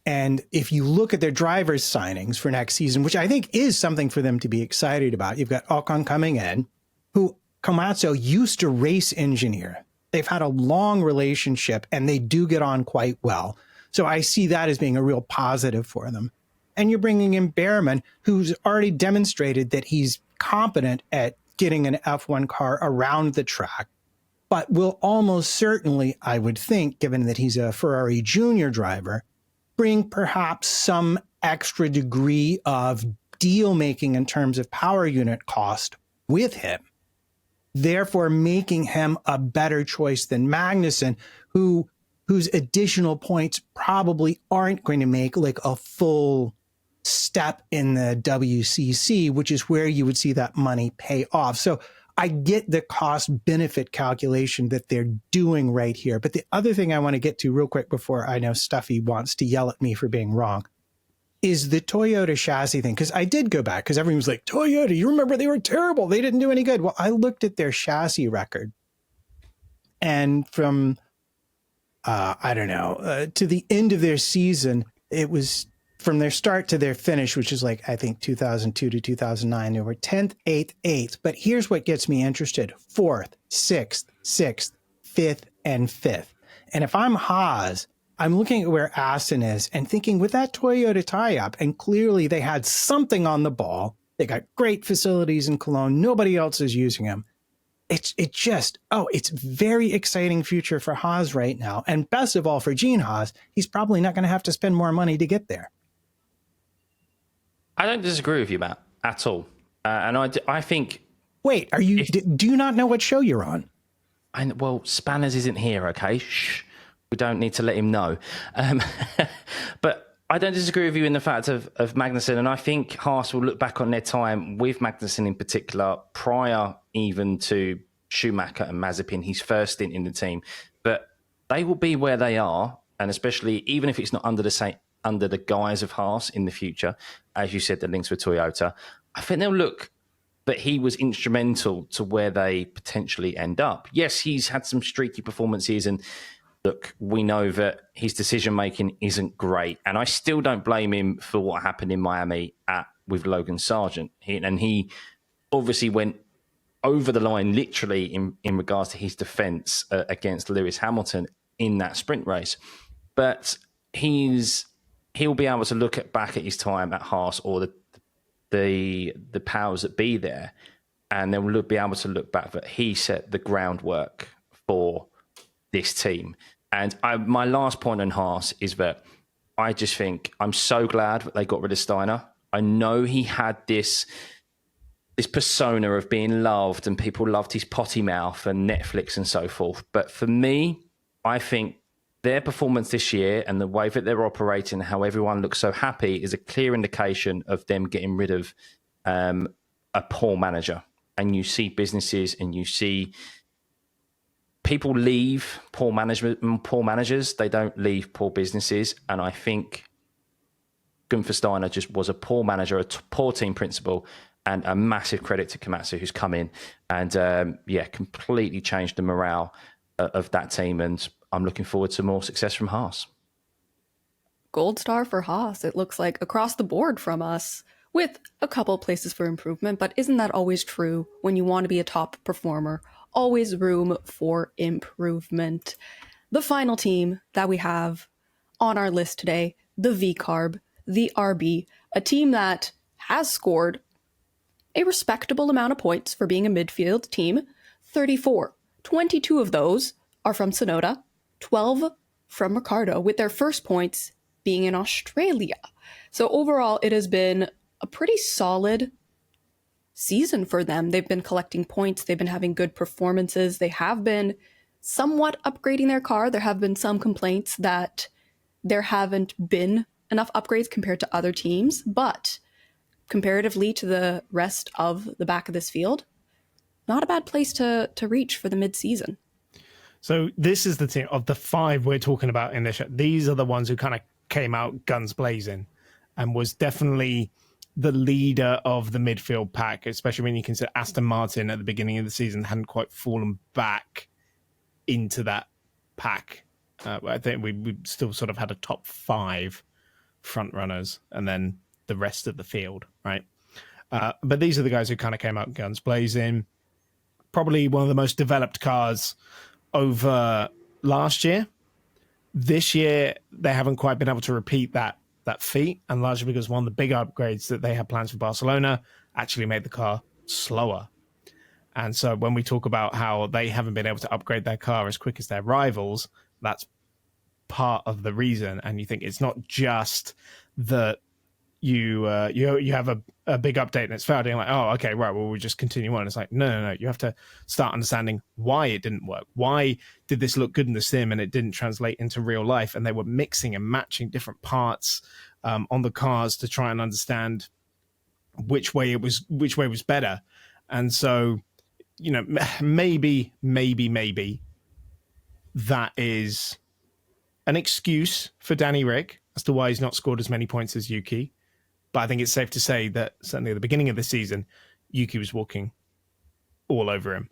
And if you look at their drivers' signings for next season, which I think is something for them to be excited about, you've got Ocon coming in, who Komatsu used to race engineer. They've had a long relationship and they do get on quite well. So I see that as being a real positive for them. And you're bringing in Behrman, who's already demonstrated that he's competent at getting an F1 car around the track, but will almost certainly, I would think, given that he's a Ferrari junior driver, bring perhaps some extra degree of deal making in terms of power unit cost with him, therefore making him a better choice than Magnussen, whose additional points probably aren't going to make like a full step in the WCC, which is where you would see that money pay off. So I get the cost benefit calculation that they're doing right here. But the other thing I want to get to real quick before I know Stuffy wants to yell at me for being wrong is the Toyota chassis thing. Because I did go back because everyone was like, Toyota, you remember they were terrible. They didn't do any good. Well, I looked at their chassis record and from, to the end of their season, it was from their start to their finish, which is like, I think 2002 to 2009, they were 10th, 8th, 8th. But here's what gets me interested: 4th, 6th, 6th, 5th, and 5th. And if I'm Haas, I'm looking at where Aston is and thinking, with that Toyota tie-up, and clearly they had something on the ball. They got great facilities in Cologne. Nobody else is using them. It's very exciting future for Haas right now. And best of all, for Gene Haas, he's probably not going to have to spend more money to get there. I don't disagree with you, Matt, at all. And I think... Wait, do you not know what show you're on? Well, Spanners isn't here, okay? Shh. We don't need to let him know. But I don't disagree with you in the fact of Magnussen. And I think Haas will look back on their time with Magnussen in particular, prior even to Schumacher and Mazepin, his first stint in the team. But they will be where they are, and especially even if it's not under the guise of Haas in the future, as you said, the links with Toyota, I think they'll look that he was instrumental to where they potentially end up. Yes, he's had some streaky performances, and look, we know that his decision-making isn't great, and I still don't blame him for what happened in Miami with Logan Sargent. He obviously went over the line, literally, in regards to his defence against Lewis Hamilton in that sprint race. But he'll be able to look back at his time at Haas or the powers that be there, and then we'll be able to look back that he set the groundwork for this team. And my last point on Haas is that I just think I'm so glad that they got rid of Steiner. I know he had this persona of being loved and people loved his potty mouth and Netflix and so forth. But for me, I think their performance this year and the way that they're operating, how everyone looks so happy, is a clear indication of them getting rid of a poor manager. And you see businesses and you see people leave poor managers. They don't leave poor businesses. And I think Gunther Steiner just was a poor manager, a poor team principal, and a massive credit to Komatsu, who's come in and, completely changed the morale of that team. And I'm looking forward to more success from Haas. Gold star for Haas, it looks like, across the board from us, with a couple places for improvement. But isn't that always true when you want to be a top performer? Always room for improvement. The final team that we have on our list today, the V-Carb, the RB, a team that has scored a respectable amount of points for being a midfield team, 34. 22 of those are from Tsunoda, 12 from Ricciardo, with their first points being in Australia. So overall, it has been a pretty solid season for them. They've been collecting points. They've been having good performances. They have been somewhat upgrading their car. There have been some complaints that there haven't been enough upgrades compared to other teams, but comparatively to the rest of the back of this field, not a bad place to reach for the mid-season. So this is the team of the five we're talking about in this show. These are the ones who kind of came out guns blazing and was definitely the leader of the midfield pack, especially when you consider Aston Martin at the beginning of the season hadn't quite fallen back into that pack. I think we still sort of had a top five front runners and then the rest of the field, right? But these are the guys who kind of came out guns blazing. Probably one of the most developed cars over last year. This year, they haven't quite been able to repeat that feat, and largely because one of the big upgrades that they had plans for Barcelona actually made the car slower. And so when we talk about how they haven't been able to upgrade their car as quick as their rivals, that's part of the reason. And you think it's not just that you have a big update and it's failed, and you're like, oh, okay, right, well, we'll just continue on. It's like, no. You have to start understanding why it didn't work. Why did this look good in the sim and it didn't translate into real life? And they were mixing and matching different parts on the cars to try and understand which way was better. And so, maybe that is an excuse for Danny Rick as to why he's not scored as many points as Yuki. But I think it's safe to say that certainly at the beginning of the season, Yuki was walking all over him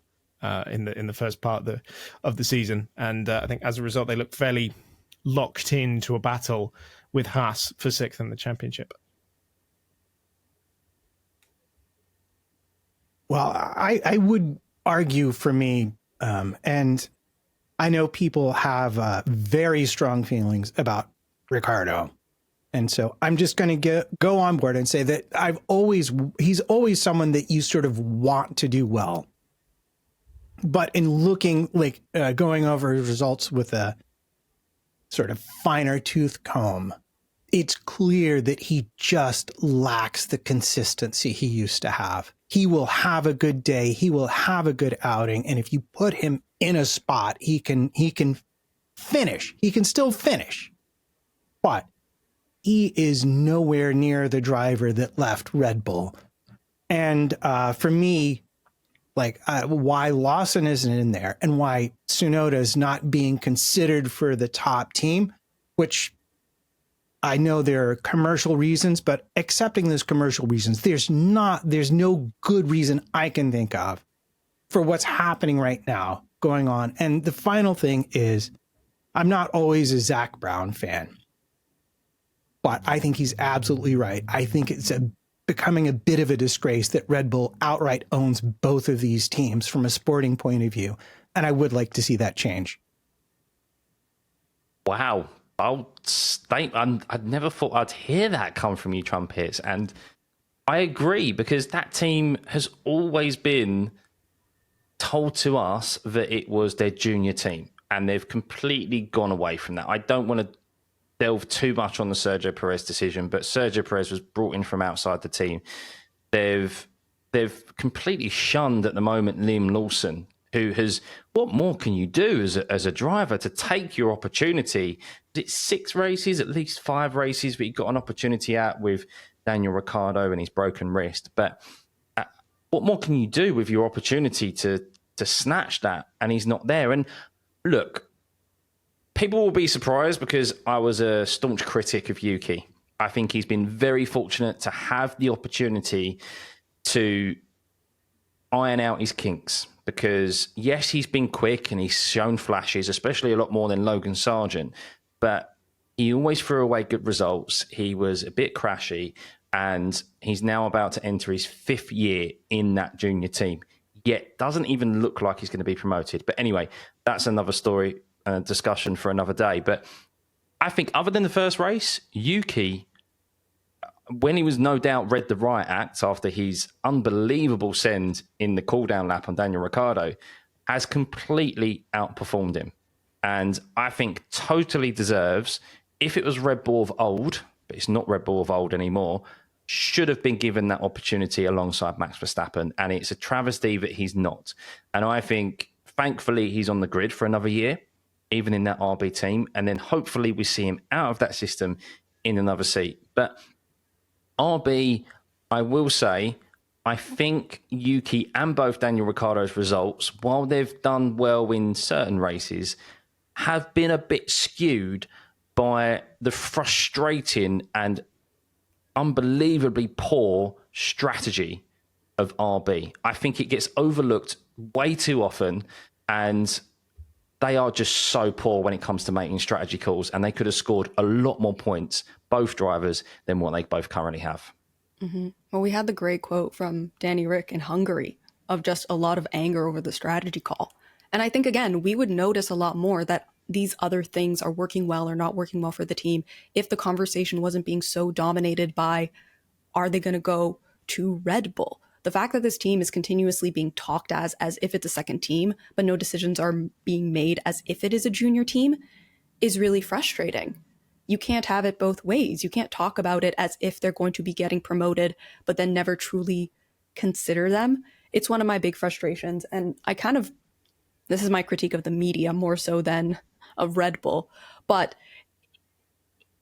in the first part of the season. And I think as a result, they looked fairly locked into a battle with Haas for 6th in the championship. Well, I would argue for me, and I know people have very strong feelings about Ricardo. And so I'm just going to go on board and say that he's always someone that you sort of want to do well. But in looking going over his results with a sort of finer tooth comb, it's clear that he just lacks the consistency he used to have. He will have a good day. He will have a good outing. And if you put him in a spot, he can finish. He can still finish. But he is nowhere near the driver that left Red Bull. And for me, why Lawson isn't in there and why Tsunoda is not being considered for the top team, which I know there are commercial reasons, but accepting those commercial reasons, there's no good reason I can think of for what's happening right now going on. And the final thing is, I'm not always a Zach Brown fan, but I think he's absolutely right. I think it's becoming a bit of a disgrace that Red Bull outright owns both of these teams from a sporting point of view. And I would like to see that change. Wow. I'd never thought I'd hear that come from you, Trumpets. And I agree, because that team has always been told to us that it was their junior team, and they've completely gone away from that. I don't want to delve too much on the Sergio Perez decision, but Sergio Perez was brought in from outside the team. They've completely shunned at the moment Liam Lawson, who has, what more can you do as a driver to take your opportunity? It's 6 races, at least 5 races that you got an opportunity at with Daniel Ricciardo and his broken wrist. But what more can you do with your opportunity to snatch that? And he's not there. And look, people will be surprised because I was a staunch critic of Yuki. I think he's been very fortunate to have the opportunity to iron out his kinks, because yes, he's been quick and he's shown flashes, especially a lot more than Logan Sargent, but he always threw away good results. He was a bit crashy, and he's now about to enter his 5th year in that junior team, yet doesn't even look like he's going to be promoted. But anyway, that's another story and a discussion for another day. But I think other than the first race, Yuki, when he was no doubt read the riot act after his unbelievable send in the cool-down lap on Daniel Ricciardo, has completely outperformed him. And I think totally deserves, if it was Red Bull of old, but it's not Red Bull of old anymore, should have been given that opportunity alongside Max Verstappen. And it's a travesty that he's not. And I think, thankfully, he's on the grid for another year, even in that RB team. And then hopefully we see him out of that system in another seat. But RB, I will say, I think Yuki and both Daniel Ricciardo's results, while they've done well in certain races, have been a bit skewed by the frustrating and unbelievably poor strategy of RB. I think it gets overlooked way too often, and they are just so poor when it comes to making strategy calls, and they could have scored a lot more points, both drivers, than what they both currently have. Mm-hmm. Well, we had the great quote from Danny Rick in Hungary of just a lot of anger over the strategy call. And I think, again, we would notice a lot more that these other things are working well or not working well for the team if the conversation wasn't being so dominated by, are they going to go to Red Bull? The fact that this team is continuously being talked as if it's a second team, but no decisions are being made as if it is a junior team, is really frustrating. You can't have it both ways. You can't talk about it as if they're going to be getting promoted, but then never truly consider them. It's one of my big frustrations. And this is my critique of the media more so than of Red Bull. But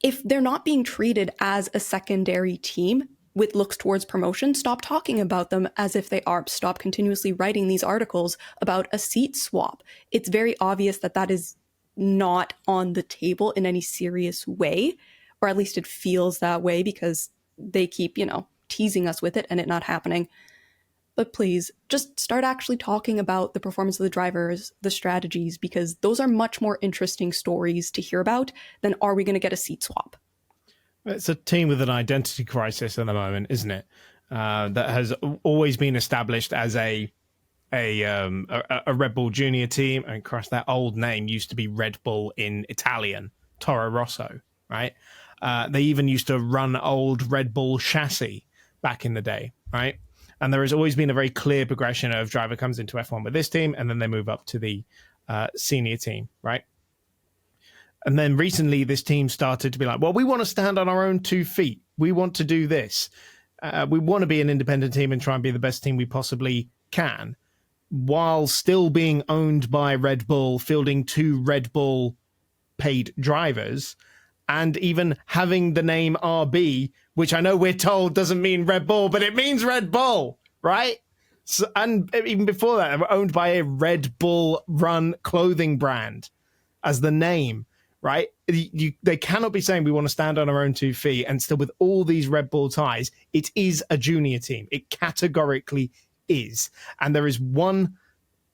if they're not being treated as a secondary team with looks towards promotion, stop talking about them as if they are. Stop continuously writing these articles about a seat swap. It's very obvious that that is not on the table in any serious way, or at least it feels that way because they keep, teasing us with it and it not happening. But please, just start actually talking about the performance of the drivers, the strategies, because those are much more interesting stories to hear about than, are we going to get a seat swap? It's a team with an identity crisis at the moment, isn't it? That has always been established as a Red Bull Junior team. And cross that old name used to be Red Bull in Italian, Toro Rosso, right? They even used to run old Red Bull chassis back in the day, right? And there has always been a very clear progression of driver comes into F1 with this team, and then they move up to the senior team, right? And then recently, this team started to be like, well, we want to stand on our own 2 feet. We want to do this. We want to be an independent team and try and be the best team we possibly can, while still being owned by Red Bull, fielding 2 Red Bull paid drivers, and even having the name RB, which I know we're told doesn't mean Red Bull, but it means Red Bull, right? So, and even before that, they were owned by a Red Bull run clothing brand as the name. Right? They cannot be saying we want to stand on our own 2 feet and still with all these Red Bull ties. It is a junior team. It categorically is. And there is one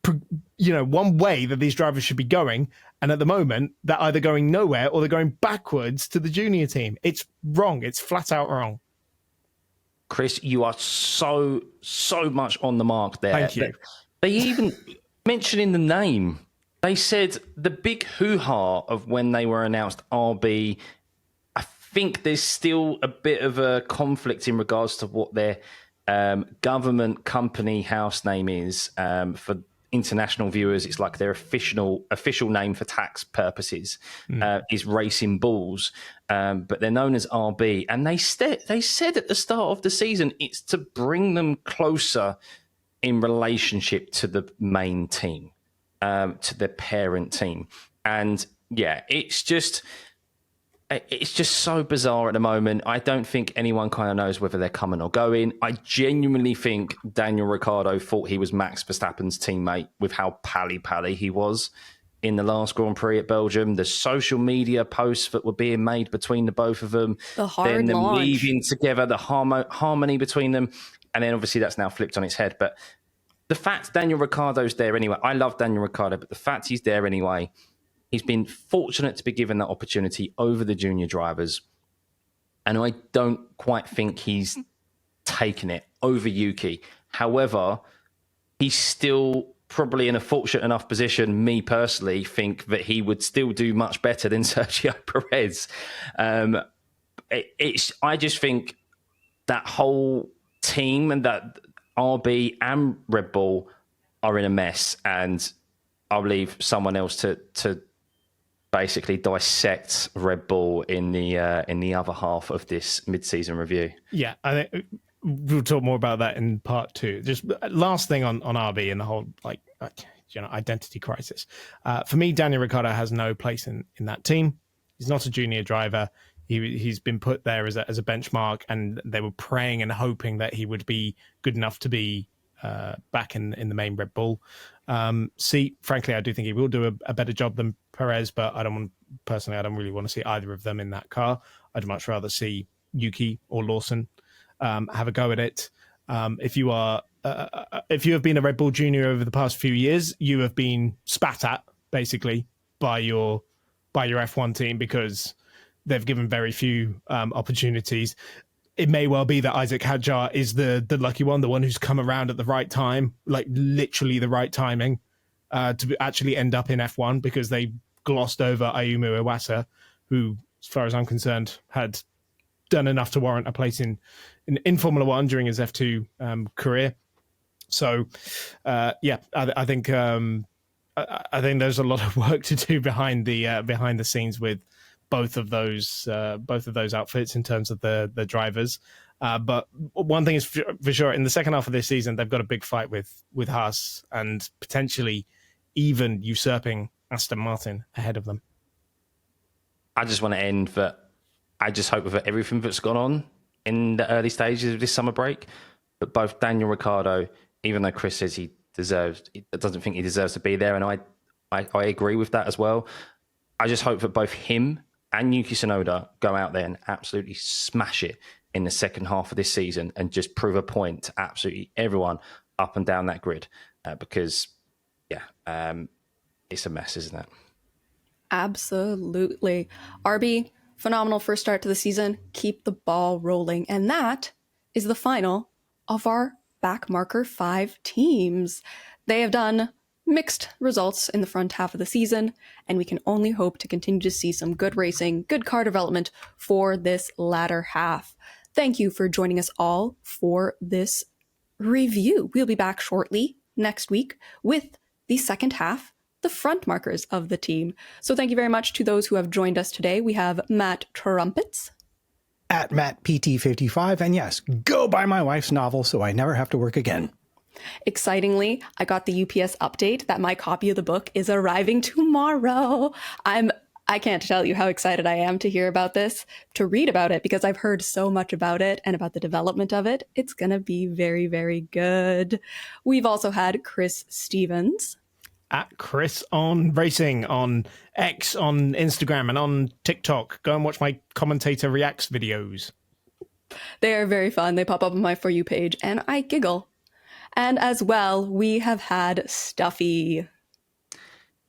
way that these drivers should be going. And at the moment, they're either going nowhere or they're going backwards to the junior team. It's wrong. It's flat out wrong. Chris, you are so much on the mark there. Thank you. They even mentioning the name. They said the big hoo-ha of when they were announced RB, I think there's still a bit of a conflict in regards to what their government company house name is. For international viewers, it's like their official name for tax purposes is Racing Bulls, but they're known as RB. And they said at the start of the season, it's to bring them closer in relationship to the main team. To the parent team. And yeah, it's just so bizarre at the moment. I don't think anyone kind of knows whether they're coming or going. I genuinely think Daniel Ricciardo thought he was Max Verstappen's teammate with how pally he was in the last Grand Prix at Belgium. The social media posts that were being made between the both of them, the hard then them launch. leaving together, the harmony between them. And then obviously that's now flipped on its head. But the fact Daniel Ricciardo's there anyway, I love Daniel Ricciardo, but the fact he's there anyway, he's been fortunate to be given that opportunity over the junior drivers. And I don't quite think he's taken it over Yuki. However, he's still probably in a fortunate enough position, me personally, think that he would still do much better than Sergio Perez. I just think that whole team and that RB and Red Bull are in a mess, and I'll leave someone else to basically dissect Red Bull in the other half of this mid-season review. Yeah, I think we'll talk more about that in part 2. Just last thing on RB and the whole identity crisis. For me, Daniel Ricciardo has no place in that team. He's not a junior driver. He's been put there as a benchmark, and they were praying and hoping that he would be good enough to be back in the main Red Bull seat. Frankly, I do think he will do a better job than Perez, but I don't really want to see either of them in that car. I'd much rather see Yuki or Lawson have a go at it. If you have been a Red Bull junior over the past few years, you have been spat at basically by your F1 team because they've given very few opportunities. It may well be that Isaac Hadjar is the lucky one, the one who's come around at the right time, like literally the right timing to actually end up in F1 because they glossed over Ayumu Iwasa, who, as far as I'm concerned, had done enough to warrant a place in Formula One during his F2 career. So, I think there's a lot of work to do behind the scenes with both of those outfits in terms of the drivers. But one thing is for sure, in the second half of this season, they've got a big fight with Haas and potentially even usurping Aston Martin ahead of them. I just want to end that. I just hope that everything that's gone on in the early stages of this summer break, that both Daniel Ricciardo, even though Chris says he doesn't think he deserves to be there, and I agree with that as well. I just hope that both him and Yuki Tsunoda go out there and absolutely smash it in the second half of this season and just prove a point to absolutely everyone up and down that grid. Because, it's a mess, isn't it? Absolutely. RB, Phenomenal first start to the season. Keep the ball rolling. And that is the final of our backmarker 5 teams. They have done mixed results in the front half of the season, and we can only hope to continue to see some good racing, good car development for this latter half. Thank you for joining us all for this review. We'll be back shortly next week with the second half, the front markers of the team. So thank you very much to those who have joined us today. We have Matt Trumpets. At MattPT55, and yes, go buy my wife's novel so I never have to work again. Excitingly, I got the UPS update that my copy of the book is arriving tomorrow. I can't tell you how excited I am to hear about this, to read about it, because I've heard so much about it and about the development of it. It's going to be very, very good. We've also had Chris Stevens. At Chris on Racing, on X, on Instagram, and on TikTok. Go and watch my commentator reacts videos. They are very fun. They pop up on my For You page, and I giggle. And as well, we have had Stuffey.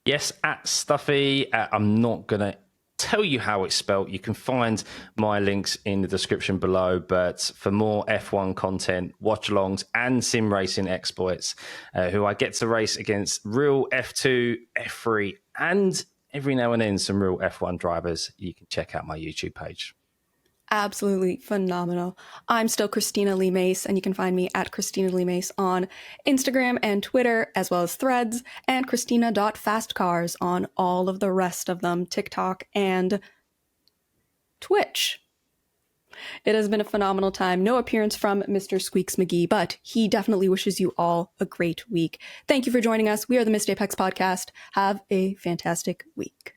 Yes, at Stuffey. I'm not going to tell you how it's spelt. You can find my links in the description below. But for more F1 content, watch-alongs, and sim racing exploits, who I get to race against real F2, F3, and every now and then some real F1 drivers, you can check out my YouTube page. Absolutely phenomenal. I'm still Christina Lee Mace, and you can find me at Christina Lee Mace on Instagram and Twitter, as well as Threads, and Christina.fastcars on all of the rest of them, TikTok and Twitch. It has been a phenomenal time. No appearance from Mr. Squeaks McGee, but he definitely wishes you all a great week. Thank you for joining us. We are the Missed Apex Podcast. Have a fantastic week.